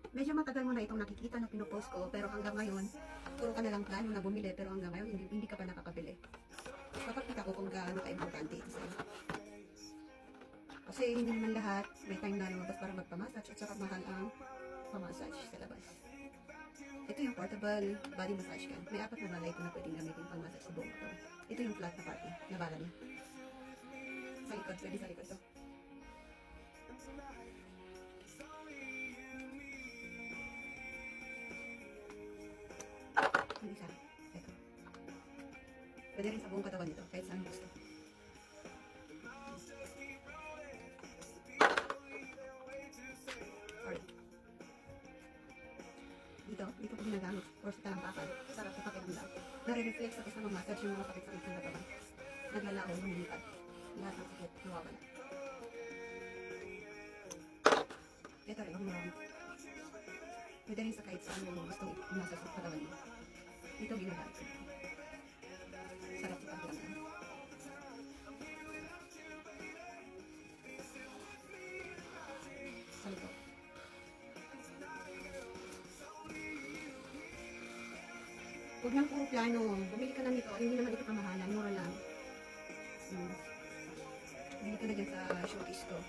medyo matagal mo na itong nakikita na pinupost ko, pero hanggang ngayon, puro ka na lang plano na bumili, pero hanggang ngayon, hindi ka pa nakakabili. Papakita ko kung gaano ka-importante ito sa'yo. Kasi hindi naman lahat may time na lumabas para magpamassage at saka mahal ang pamassage sa labas. Ito yung portable body massage gun. May 4 na balay ito na pwedeng gamitin pang massage sa buong katawan. Ito yung flat na party, na bala niya. Sa likod, pwede sa likod to. Yung isa, ito. Pwede rin sa buong katawan nito, kahit saan gusto. Sorry. Dito ko ginagamit or sa talampakan. Sarap sa pakiramdam. Nare-reflex sa kasama massage yung mga sakit-sakit ng katawan. Naglalao, lumilipad. Lahat ng sakit, nawawala. Ito rin, marami. Pwede rin sa kahit saan mo gustong i-massage sa katawan mo. Dito ginagamit ko. Sarap sa pakiramdam. Sa likod. Huwag lang puro plano. Bumili ka lang nito. Hindi naman ito kamahalan. Mura lang. Bili ka na dyan sa showcase ko.